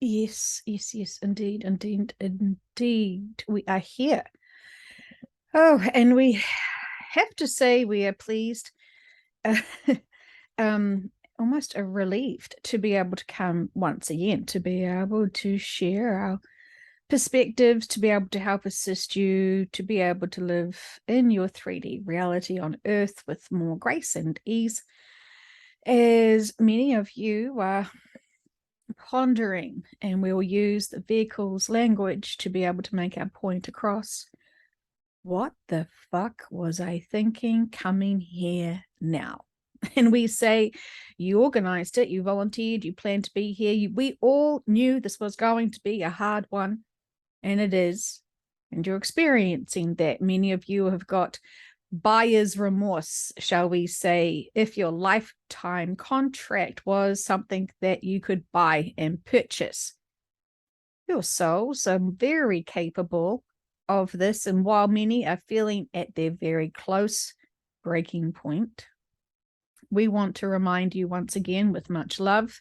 Yes, yes, yes, indeed, indeed, indeed. We are here. Oh, and we have to say we are pleased, uh, almost relieved to be able to come once again, to be able to share our perspectives, to be able to help assist you, to be able to live in your 3D reality on Earth with more grace and ease. As many of you are pondering, and we'll use the vehicle's language to be able to make our point across. What the fuck was I thinking coming here now? And we say, you organized it, you volunteered, you planned to be here. We all knew this was going to be a hard one, and it is. And you're experiencing that. Many of you have got buyer's remorse, shall we say, if your lifetime contract was something that you could buy and purchase. Your souls are very capable of this, and while many are feeling at their very close breaking point, we want to remind you once again with much love,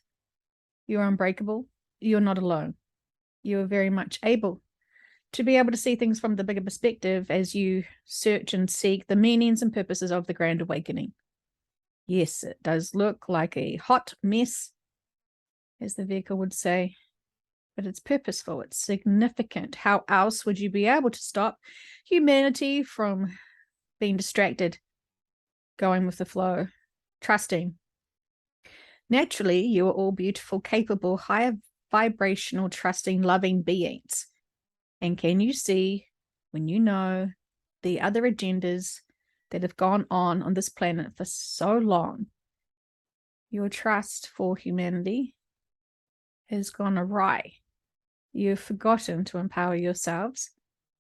you're unbreakable, you're not alone. You are very much able to be able to see things from the bigger perspective as you search and seek the meanings and purposes of the Grand Awakening. Yes, it does look like a hot mess, as the vehicle would say, but it's purposeful, it's significant. How else would you be able to stop humanity from being distracted, going with the flow, trusting? Naturally, you are all beautiful, capable, higher vibrational, trusting, loving beings. And can you see, when you know the other agendas that have gone on this planet for so long, your trust for humanity has gone awry. You've forgotten to empower yourselves,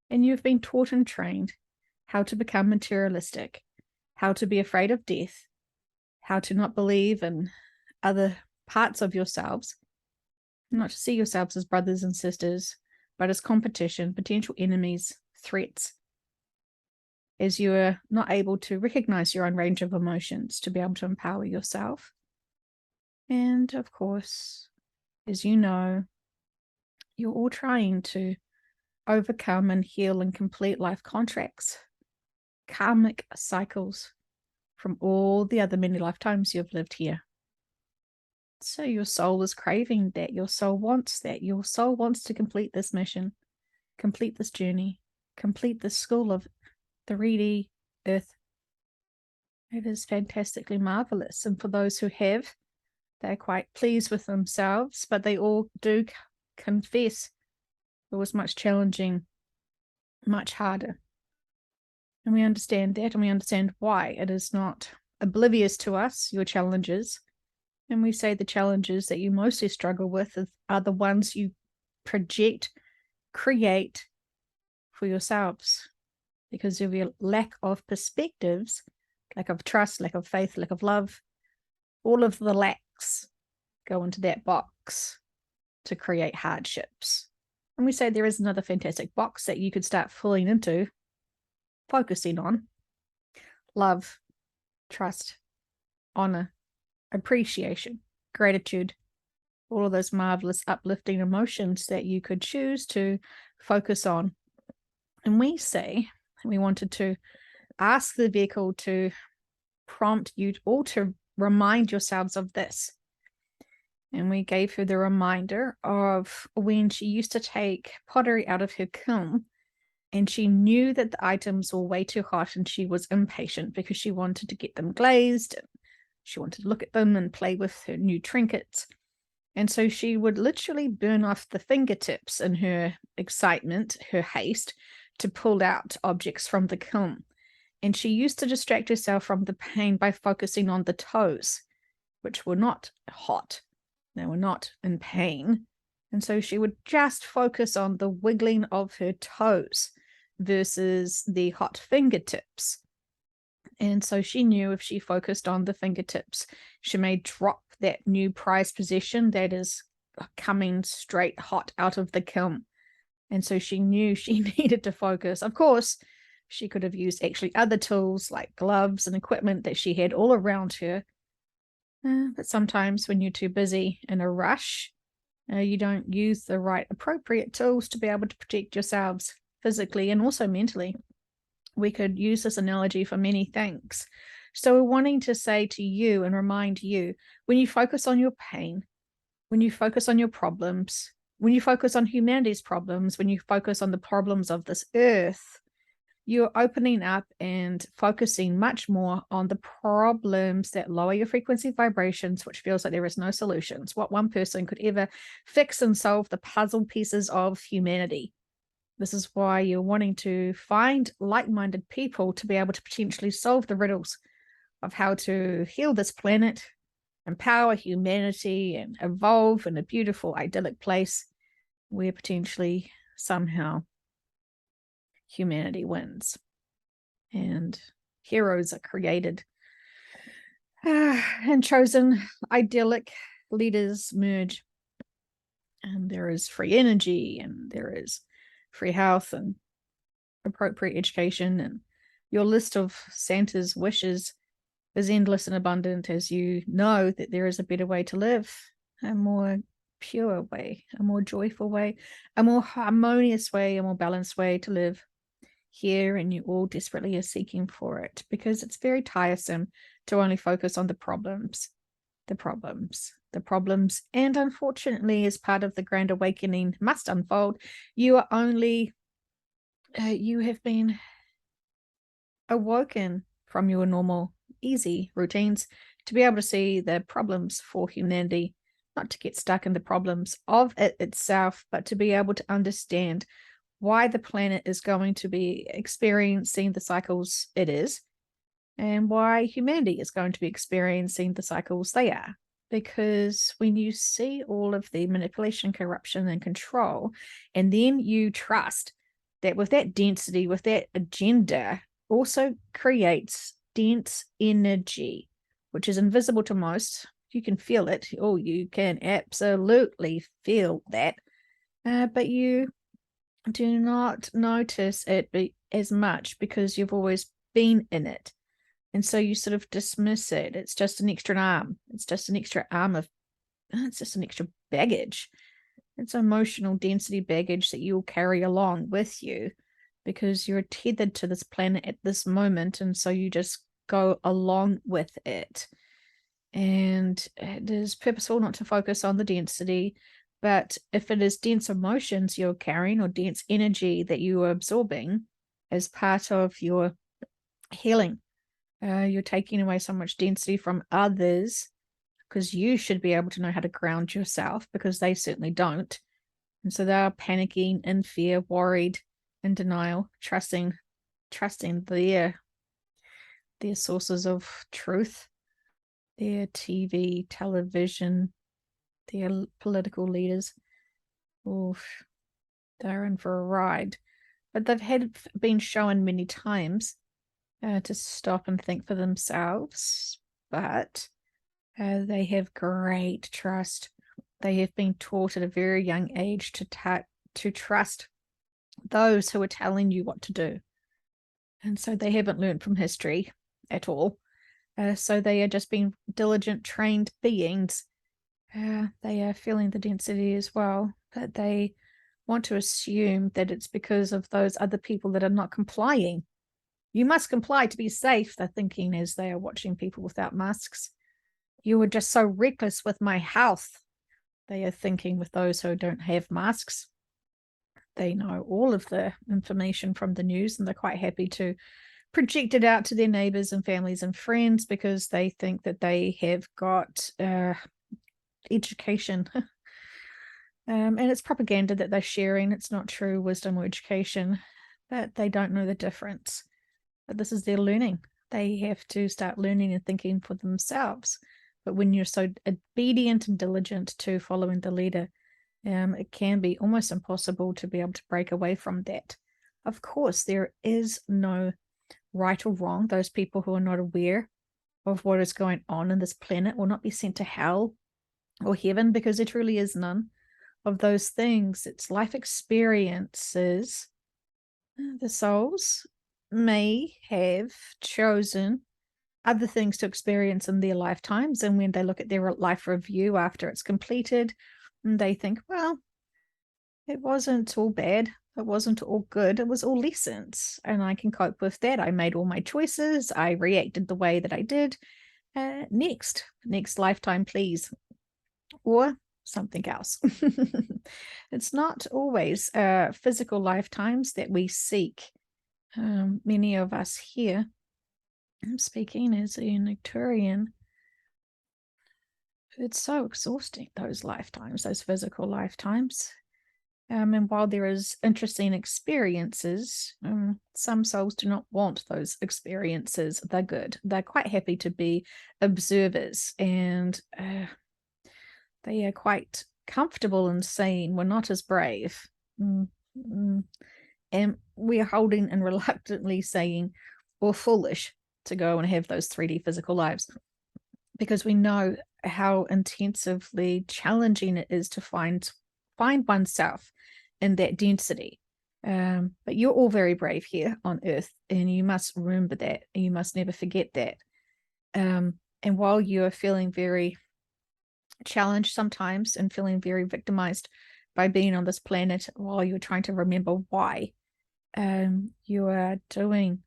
and you've been taught and trained how to become materialistic, how to be afraid of death, how to not believe in other parts of yourselves, not to see yourselves as brothers and sisters, but as competition, potential enemies, threats, as you are not able to recognize your own range of emotions to be able to empower yourself. And of course, as you know, you're all trying to overcome and heal and complete life contracts, karmic cycles from all the other many lifetimes you've lived here. So your soul is craving that. Your soul wants that. Your soul wants to complete this mission, complete this journey, complete this school of 3D Earth. It is fantastically marvelous. And for those who have, they're quite pleased with themselves, but they all do confess it was much challenging, much harder. And we understand that, and we understand why. It is not oblivious to us, your challenges. And we say the challenges that you mostly struggle with are the ones you project, create for yourselves because of your lack of perspectives, lack of trust, lack of faith, lack of love. All of the lacks go into that box to create hardships. And we say there is another fantastic box that you could start filling into, focusing on love, trust, honor, appreciation, gratitude, all of those marvelous uplifting emotions that you could choose to focus on. And we say we wanted to ask the vehicle to prompt you all to remind yourselves of this. And we gave her the reminder of when she used to take pottery out of her kiln, and she knew that the items were way too hot and she was impatient because she wanted to get them glazed. She wanted to look at them and play with her new trinkets. And so she would literally burn off the fingertips in her excitement, her haste, to pull out objects from the kiln. And she used to distract herself from the pain by focusing on the toes, which were not hot. They were not in pain. And so she would just focus on the wiggling of her toes versus the hot fingertips. And so she knew if she focused on the fingertips, she may drop that new prized possession that is coming straight hot out of the kiln. And so she knew she needed to focus. Of course, she could have used actually other tools like gloves and equipment that she had all around her. But sometimes when you're too busy in a rush, You don't use the right appropriate tools to be able to protect yourselves physically and also mentally. We could use this analogy for many things. So we're wanting to say to you and remind you, when you focus on your pain, when you focus on your problems, when you focus on humanity's problems, when you focus on the problems of this earth, you're opening up and focusing much more on the problems that lower your frequency vibrations, which feels like there is no solutions. What one person could ever fix and solve the puzzle pieces of humanity. This is why you're wanting to find like-minded people to be able to potentially solve the riddles of how to heal this planet, empower humanity, and evolve in a beautiful, idyllic place where potentially somehow humanity wins and heroes are created and chosen idyllic leaders merge, and there is free energy and there is free health and appropriate education, and your list of Santa's wishes is endless and abundant as you know that there is a better way to live, a more pure way, a more joyful way, a more harmonious way, a more balanced way to live here, and you all desperately are seeking for it because it's very tiresome to only focus on the problems, and unfortunately, as part of the grand awakening must unfold, you are only you have been awoken from your normal easy routines to be able to see the problems for humanity, not to get stuck in the problems of it itself, but to be able to understand why the planet is going to be experiencing the cycles it is, and why humanity is going to be experiencing the cycles they are. Because when you see all of the manipulation, corruption, and control, and then you trust that with that density, with that agenda, also creates dense energy, which is invisible to most. You can feel it. Oh, you can absolutely feel that. But you do not notice it as much because you've always been in it. And so you sort of dismiss it. It's just an extra arm. It's just an extra baggage. It's emotional density baggage that you'll carry along with you because you're tethered to this planet at this moment. And so you just go along with it. And it is purposeful not to focus on the density, but if it is dense emotions you're carrying or dense energy that you are absorbing as part of your healing, you're taking away so much density from others because you should be able to know how to ground yourself because they certainly don't. And so they're panicking in fear, worried, in denial, trusting their sources of truth, their TV, television, their political leaders. Oof, they're in for a ride. But they've been shown many times to stop and think for themselves. But they have great trust. They have been taught at a very young age to trust those who are telling you what to do. And so they haven't learned from history at all. So they are just being diligent, trained beings. They are feeling the density as well, but they want to assume that it's because of those other people that are not complying. You must comply to be safe, they're thinking as they are watching people without masks. You are just so reckless with my health, they are thinking with those who don't have masks. They know all of the information from the news and they're quite happy to project it out to their neighbors and families and friends because they think that they have got education. And it's propaganda that they're sharing. It's not true wisdom or education, but they don't know the difference. But this is their learning. They have to start learning and thinking for themselves. But when you're so obedient and diligent to following the leader, it can be almost impossible to be able to break away from that. Of course, there is no right or wrong. Those people who are not aware of what is going on in this planet will not be sent to hell or heaven because there truly is none of those things. It's life experiences. The souls may have chosen other things to experience in their lifetimes, and when they look at their life review after it's completed, And they think, well, it wasn't all bad. It wasn't all good. It was all lessons. And I can cope with that. I made all my choices. I reacted the way that I did. Next lifetime, please. Or something else. It's not always physical lifetimes that we seek. Many of us here, I'm speaking as an Arcturian, it's so exhausting, those lifetimes, those physical lifetimes. And while there is interesting experiences, some souls do not want those experiences. They're good. They're quite happy to be observers, and they are quite comfortable in saying we're not as brave. Mm, mm. And we are holding and reluctantly saying we're foolish to go and have those 3D physical lives, because we know how intensively challenging it is to find oneself in that density. But you're all very brave here on Earth, and you must remember that, and you must never forget that. And while you're feeling very challenged sometimes and feeling very victimized by being on this planet, while you're trying to remember why, you are doing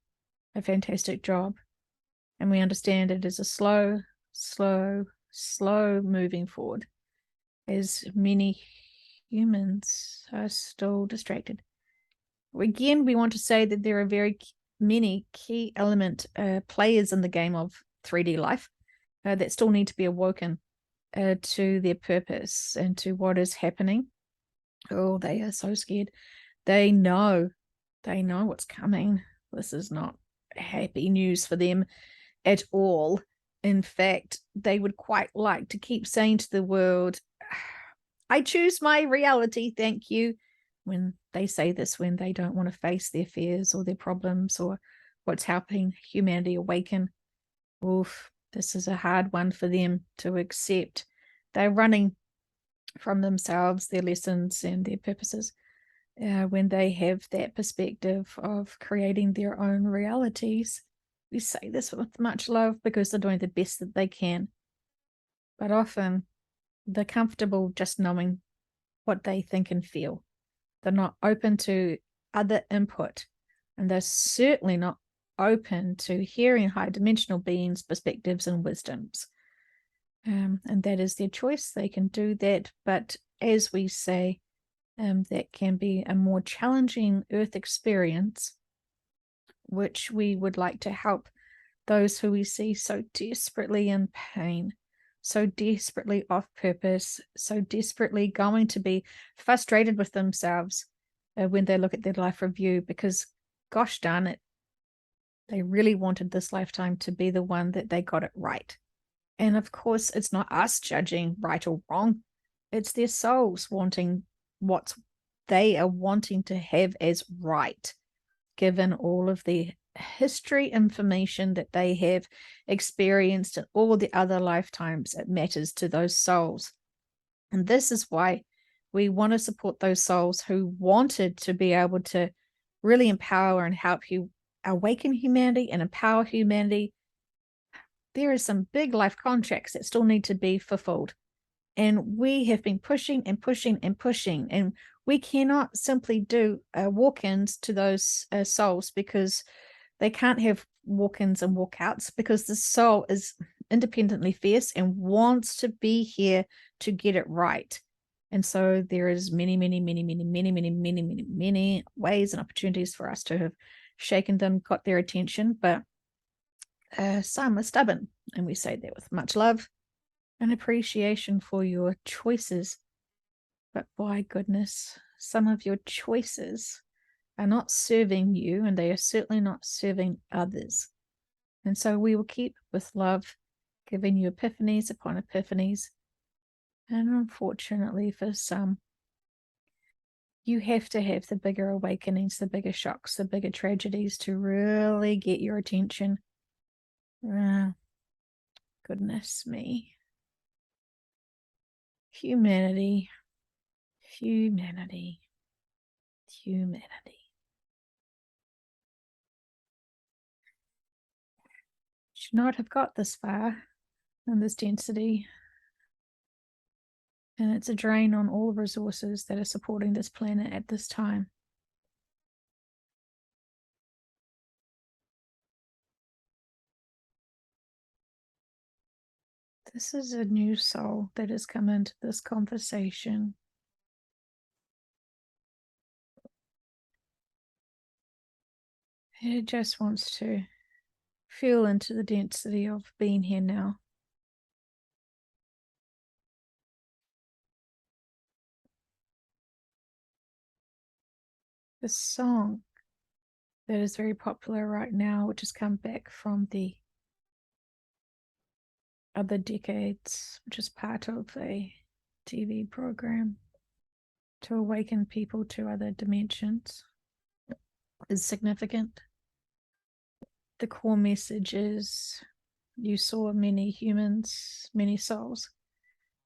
a fantastic job. And we understand it is a slow moving forward, as many humans are still distracted. Again, we want to say that there are very many key element players in the game of 3D life that still need to be awoken to their purpose and to what is happening. Oh, they are so scared. They know what's coming. This is not happy news for them at all. In fact, they would quite like to keep saying to the world, I choose my reality, thank you. When they say this, when they don't want to face their fears or their problems or what's helping humanity awaken. Oof, this is a hard one for them to accept. They're running from themselves, their lessons, and their purposes when they have that perspective of creating their own realities. We say this with much love because they're doing the best that they can. But often they're comfortable just knowing what they think and feel. They're not open to other input. And they're certainly not open to hearing high dimensional beings' perspectives and wisdoms. And that is their choice. They can do that. But as we say, that can be a more challenging Earth experience, which we would like to help those who we see so desperately in pain, so desperately off purpose, so desperately going to be frustrated with themselves when they look at their life review, because gosh darn it, they really wanted this lifetime to be the one that they got it right. And of course, it's not us judging right or wrong. It's their souls wanting what they are wanting to have as right, given all of the history information that they have experienced in all the other lifetimes. It matters to those souls. And this is why we want to support those souls who wanted to be able to really empower and help you awaken humanity and empower humanity. There are some big life contracts that still need to be fulfilled. And we have been pushing and pushing and pushing. And we cannot simply do walk-ins to those souls, because they can't have walk-ins and walk-outs, because the soul is independently fierce and wants to be here to get it right. And so there is many ways and opportunities for us to have shaken them, got their attention, but some are stubborn. And we say that with much love and appreciation for your choices. But by goodness, some of your choices are not serving you, and they are certainly not serving others. And so we will keep with love giving you epiphanies upon epiphanies. And unfortunately for some, you have to have the bigger awakenings, the bigger shocks, the bigger tragedies to really get your attention. Goodness me. Humanity. Should not have got this far in this density. And it's a drain on all the resources that are supporting this planet at this time. This is a new soul that has come into this conversation. It just wants to feel into the density of being here now. The song that is very popular right now, which has come back from the other decades, which is part of a TV program to awaken people to other dimensions, is significant. The core message is you saw many humans, many souls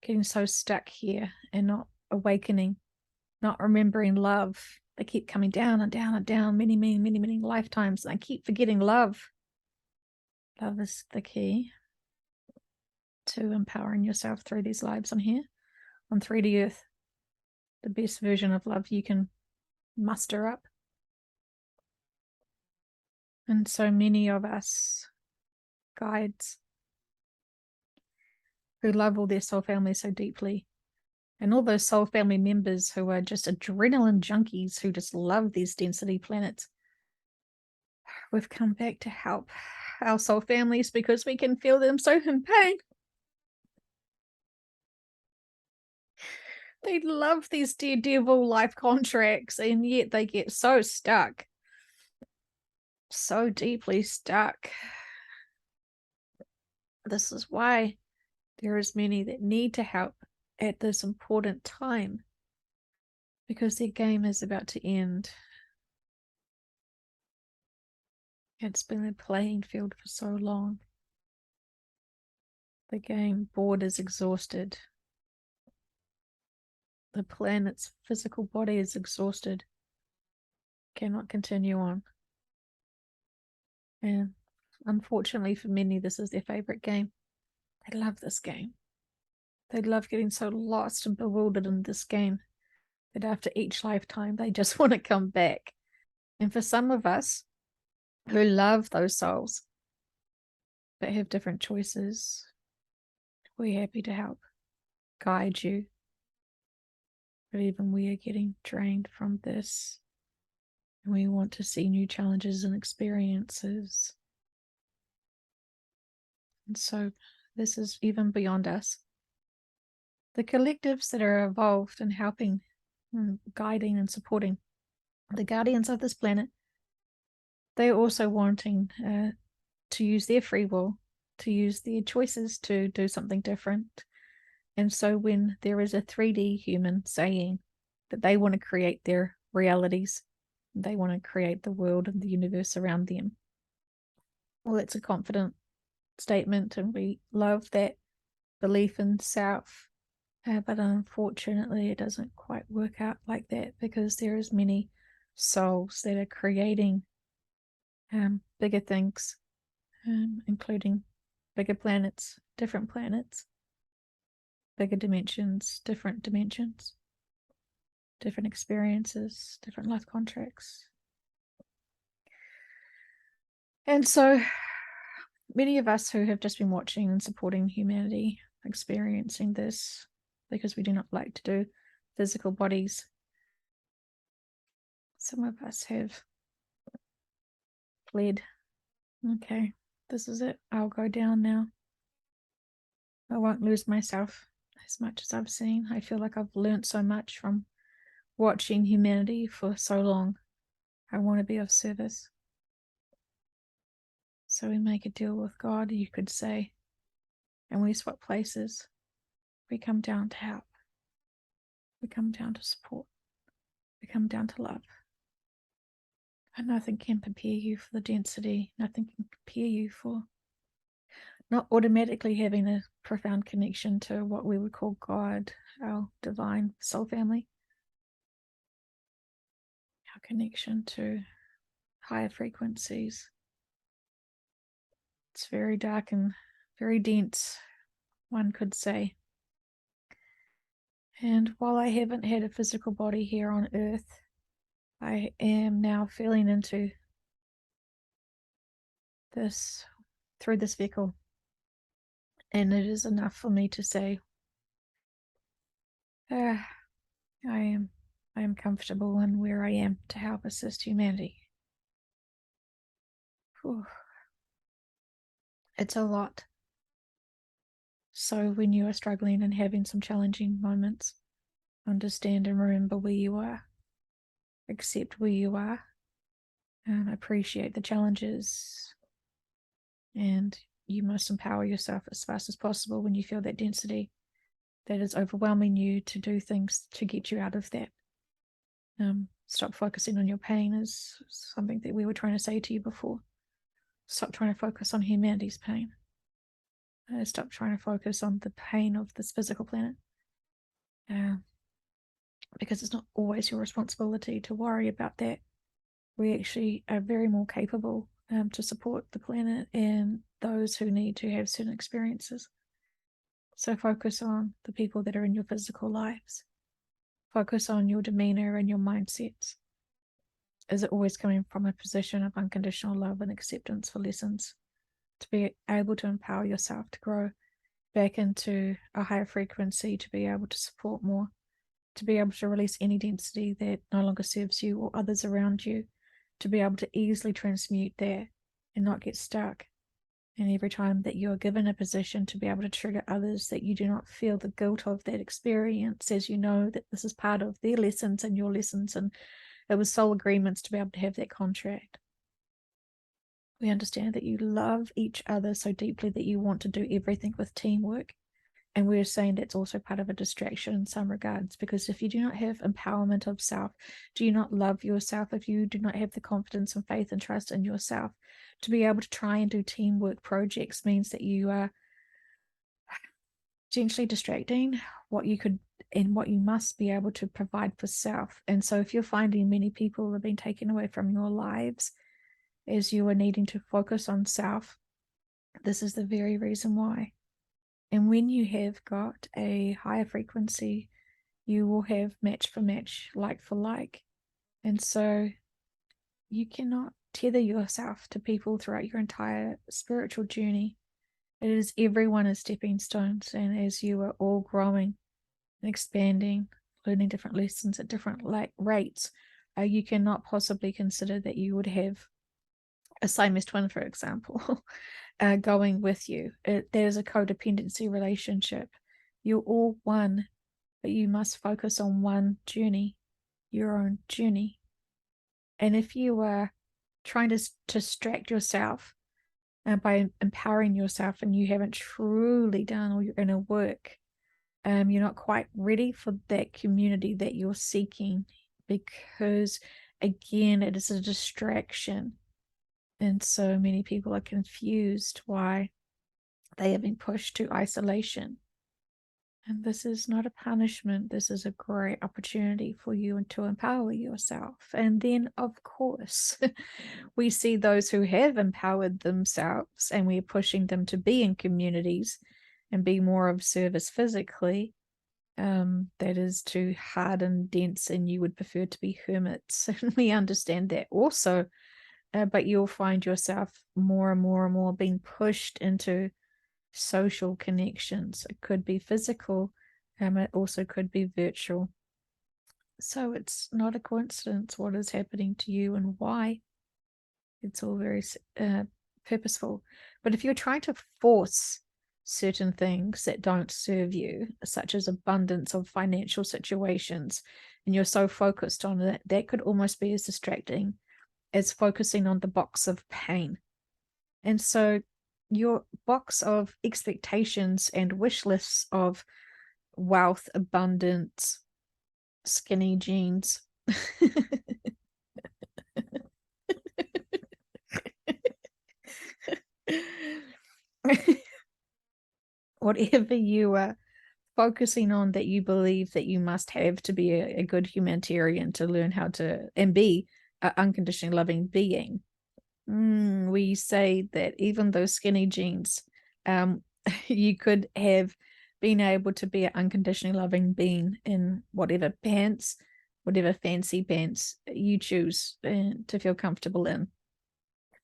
getting so stuck here and not awakening, not remembering love. They keep coming down and down and down, many lifetimes. And I keep forgetting love. Love is the key to empowering yourself through these lives on here, on 3D Earth. The best version of love you can muster up. And so many of us guides who love all their soul family so deeply, and all those soul family members who are just adrenaline junkies who just love these density planets, we've come back to help our soul families because we can feel them so in pain. They love these daredevil life contracts, and yet they get so stuck, so deeply stuck. This is why there is many that need to help at this important time, because their game is about to end. It's been a playing field for so long. The game board is exhausted. The planet's physical body is exhausted. Cannot continue on. And unfortunately for many, this is their favorite game. They love this game. They love getting so lost and bewildered in this game that after each lifetime, they just want to come back. And for some of us who love those souls but have different choices, we're happy to help guide you. But even we are getting drained from this. And we want to see new challenges and experiences. And so this is even beyond us. The collectives that are involved in helping and guiding and supporting the guardians of this planet, they're also wanting to use their free will, to use their choices to do something different. And so when there is a 3D human saying that they want to create their realities, they want to create the world and the universe around them, well, it's a confident statement, and we love that belief in self. But unfortunately, it doesn't quite work out like that, because there is many souls that are creating bigger things, including bigger planets, different planets, bigger dimensions, different experiences, different life contracts. And so many of us who have just been watching and supporting humanity experiencing this, because we do not like to do physical bodies, some of us have fled. Okay, this is it. I'll go down now. I won't lose myself as much as I've seen. I feel like I've learned so much from watching humanity for so long. I want to be of service. So we make a deal with God, you could say, and we swap places. We come down to help. We come down to support. We come down to love. And nothing can prepare you for the density. Nothing can prepare you for not automatically having a profound connection to what we would call God, our divine soul family, our connection to higher frequencies. It's very dark and very dense, one could say. And while I haven't had a physical body here on Earth, I am now feeling into this through this vehicle. And it is enough for me to say, I am comfortable in where I am to help assist humanity. Whew. It's a lot. So when you are struggling and having some challenging moments, understand and remember where you are. Accept where you are. And appreciate the challenges. And you must empower yourself as fast as possible when you feel that density that is overwhelming you to do things to get you out of that. Stop focusing on your pain is something that we were trying to say to you before. Stop trying to focus on humanity's pain. Stop trying to focus on the pain of this physical planet. Because it's not always your responsibility to worry about that. We actually are very more capable to support the planet and those who need to have certain experiences. So focus on the people that are in your physical lives. Focus on your demeanor and your mindsets. Is it always coming from a position of unconditional love and acceptance for lessons? To be able to empower yourself to grow back into a higher frequency, to be able to support more, to be able to release any density that no longer serves you or others around you, to be able to easily transmute that and not get stuck. And every time that you are given a position to be able to trigger others, that you do not feel the guilt of that experience, as you know that this is part of their lessons and your lessons, and it was soul agreements to be able to have that contract. We understand that you love each other so deeply that you want to do everything with teamwork. And we're saying that's also part of a distraction in some regards, because if you do not have empowerment of self, do you not love yourself, if you do not have the confidence and faith and trust in yourself, to be able to try and do teamwork projects means that you are gently distracting what you could and what you must be able to provide for self. And so if you're finding many people have been taken away from your lives as you are needing to focus on self, this is the very reason why. And when you have got a higher frequency, you will have match for match, like for like. And so you cannot tether yourself to people throughout your entire spiritual journey. It is everyone is stepping stones. And as you are all growing and expanding, learning different lessons at different rates, you cannot possibly consider that you would have a Siamese twin, for example, going with you. There's a codependency relationship. You're all one, but you must focus on one journey, your own journey. And if you are trying to distract yourself by empowering yourself and you haven't truly done all your inner work, you're not quite ready for that community that you're seeking, because again, it is a distraction. And so many people are confused why they have been pushed to isolation. And this is not a punishment. This is a great opportunity for you to empower yourself. And then, of course, we see those who have empowered themselves and we're pushing them to be in communities and be more of service physically. That is too hard and dense, and you would prefer to be hermits. And we understand that also. But you'll find yourself more and more and more being pushed into social connections. It could be physical, it also could be virtual. So it's not a coincidence what is happening to you and why. It's all very purposeful. But if you're trying to force certain things that don't serve you, such as abundance of financial situations, and you're so focused on it, that could almost be as distracting as focusing on the box of pain. And so your box of expectations and wish lists of wealth, abundance, skinny jeans, whatever you are focusing on that you believe that you must have to be a good humanitarian, to learn how to and be an unconditionally loving being. We say that even those skinny jeans, you could have being able to be an unconditionally loving being in whatever fancy pants you choose to feel comfortable in.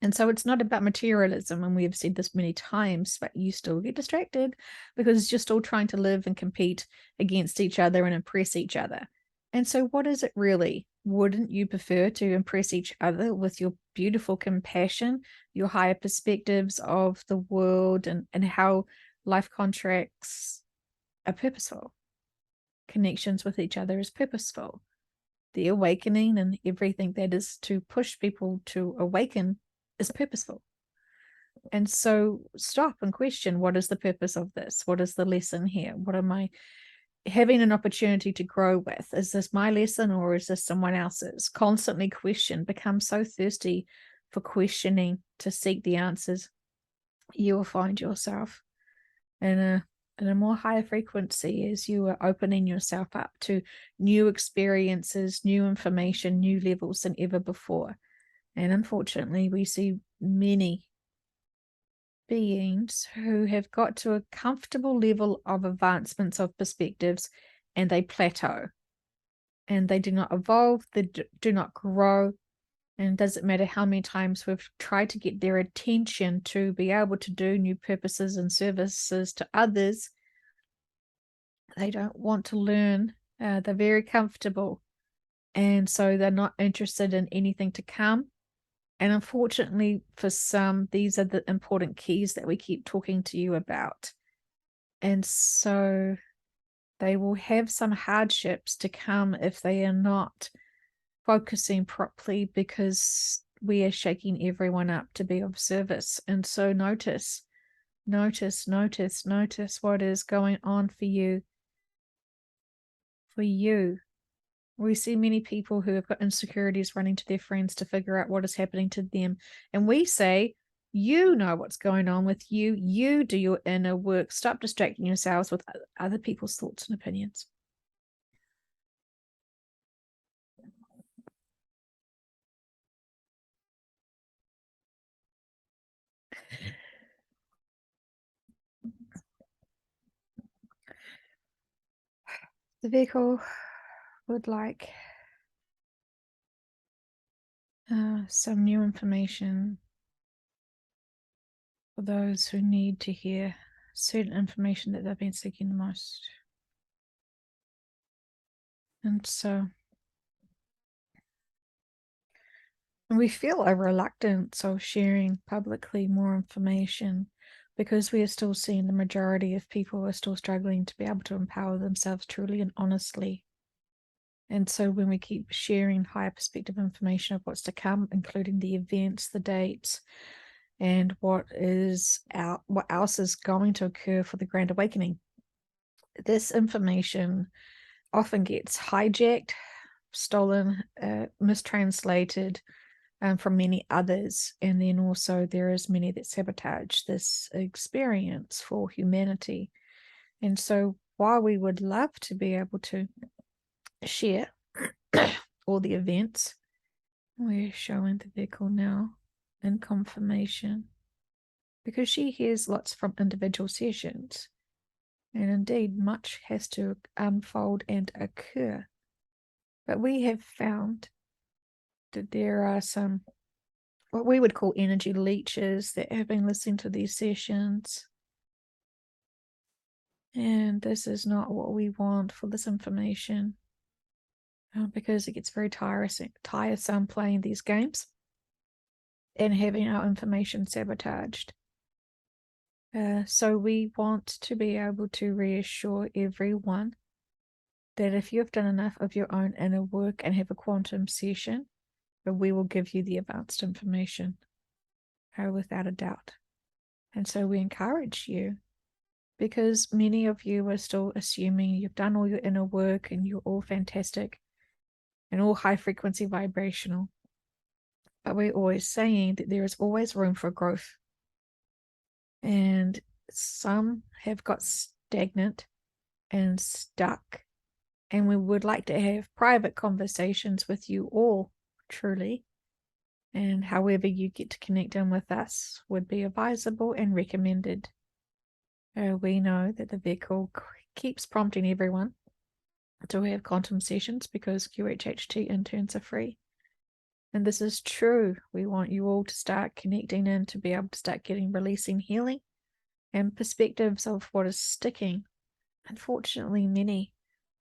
And so it's not about materialism, and we have said this many times, but you still get distracted because you're still trying to live and compete against each other and impress each other. And so what is it really? Wouldn't you prefer to impress each other with your beautiful compassion, your higher perspectives of the world and how life contracts are purposeful? Connections with each other is purposeful. The awakening and everything that is to push people to awaken is purposeful. And so stop and question, what is the purpose of this? What is the lesson here? What am I having an opportunity to grow with? Is this my lesson or is this someone else's? Constantly question, become so thirsty for questioning to seek the answers. You will find yourself in a more higher frequency as you are opening yourself up to new experiences, new information, new levels than ever before. And unfortunately, we see many beings who have got to a comfortable level of advancements of perspectives and they plateau and they do not evolve, they do not grow. And it doesn't matter how many times we've tried to get their attention to be able to do new purposes and services to others, they don't want to learn. They're very comfortable. And so they're not interested in anything to come. And unfortunately, for some, these are the important keys that we keep talking to you about. And so they will have some hardships to come if they are not focusing properly, because we are shaking everyone up to be of service. And so notice what is going on for you. For you. We see many people who have got insecurities running to their friends to figure out what is happening to them. And we say, you know what's going on with you. You do your inner work. Stop distracting yourselves with other people's thoughts and opinions. The vehicle would like some new information for those who need to hear certain information that they've been seeking the most. And so we feel a reluctance of sharing publicly more information because we are still seeing the majority of people are still struggling to be able to empower themselves truly and honestly. And so when we keep sharing higher perspective information of what's to come, including the events, the dates, and what else is going to occur for the Grand Awakening, this information often gets hijacked, stolen, mistranslated from many others. And then also there is many that sabotage this experience for humanity. And so while we would love to be able to share all the events, we're showing the vehicle now in confirmation, because she hears lots from individual sessions. And indeed, much has to unfold and occur. But we have found that there are some, what we would call energy leeches, that have been listening to these sessions. And this is not what we want for this information, because it gets very tiresome playing these games and having our information sabotaged. So we want to be able to reassure everyone that if you've done enough of your own inner work and have a quantum session, we will give you the advanced information, without a doubt. And so we encourage you, because many of you are still assuming you've done all your inner work and you're all fantastic and all high frequency vibrational. But we're always saying that there is always room for growth. And some have got stagnant and stuck. And we would like to have private conversations with you all, truly. And however you get to connect in with us would be advisable and recommended. We know that the vehicle keeps prompting everyone to have quantum sessions because QHHT interns are free. And this is true. We want you all to start connecting in, to be able to start getting releasing healing and perspectives of what is sticking. Unfortunately, many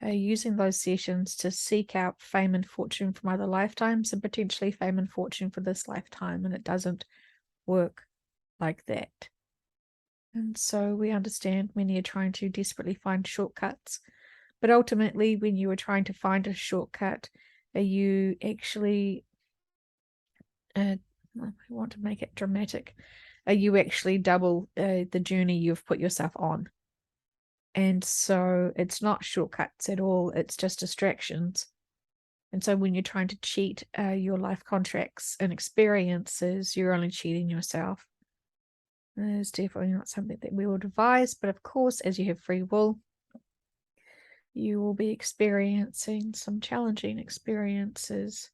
are using those sessions to seek out fame and fortune from other lifetimes and potentially fame and fortune for this lifetime, and it doesn't work like that. And so we understand many are trying to desperately find shortcuts, but ultimately when you are trying to find a shortcut, are you actually I want to make it dramatic, you actually double the journey you've put yourself on. And so it's not shortcuts at all, it's just distractions. And so when you're trying to cheat your life contracts and experiences, you're only cheating yourself. It's definitely not something that we would advise, but of course, as you have free will, you will be experiencing some challenging experiences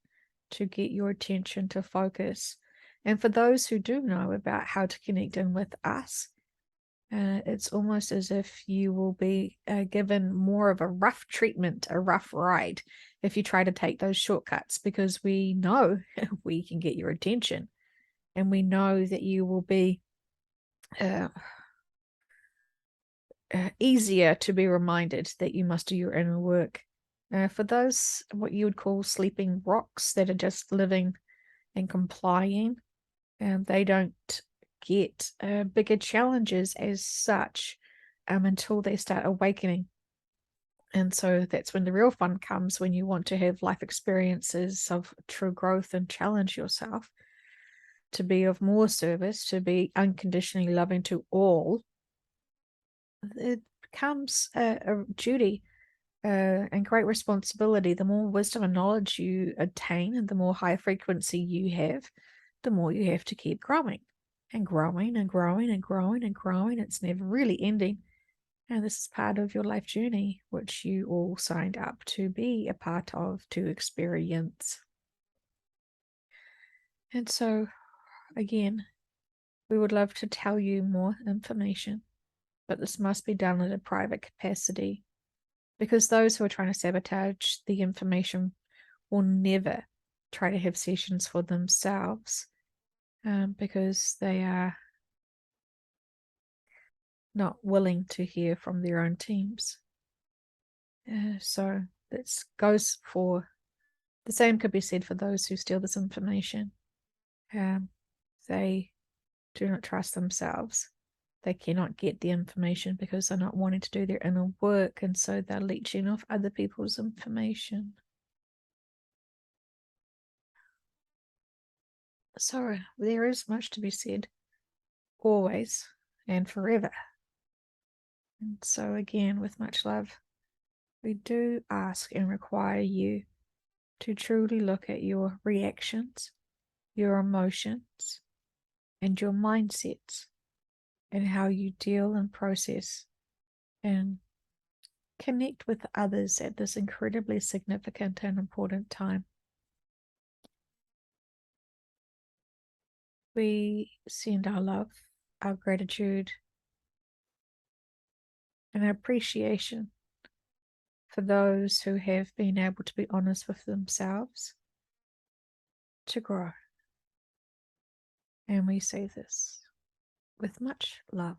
to get your attention to focus. And for those who do know about how to connect in with us, it's almost as if you will be given more of a rough treatment, a rough ride, if you try to take those shortcuts, because we know we can get your attention, and we know that you will be easier to be reminded that you must do your inner work. For those, what you would call sleeping rocks that are just living and complying, they don't get bigger challenges as such until they start awakening. And so that's when the real fun comes, when you want to have life experiences of true growth and challenge yourself to be of more service, to be unconditionally loving to all. It becomes a duty and great responsibility. The more wisdom and knowledge you attain and the more high frequency you have, the more you have to keep growing and growing and growing and growing and growing. It's never really ending. And this is part of your life journey, which you all signed up to be a part of, to experience. And so, again, we would love to tell you more information, but this must be done at a private capacity, because those who are trying to sabotage the information will never try to have sessions for themselves, because they are not willing to hear from their own teams. So this goes for, the same could be said for those who steal this information. They do not trust themselves. They cannot get the information because they're not wanting to do their inner work, and so they're leeching off other people's information. So there is much to be said, always and forever. And so again, with much love, we do ask and require you to truly look at your reactions, your emotions, and your mindsets, and how you deal and process and connect with others at this incredibly significant and important time. We send our love, our gratitude, and our appreciation for those who have been able to be honest with themselves to grow. And we say this with much love.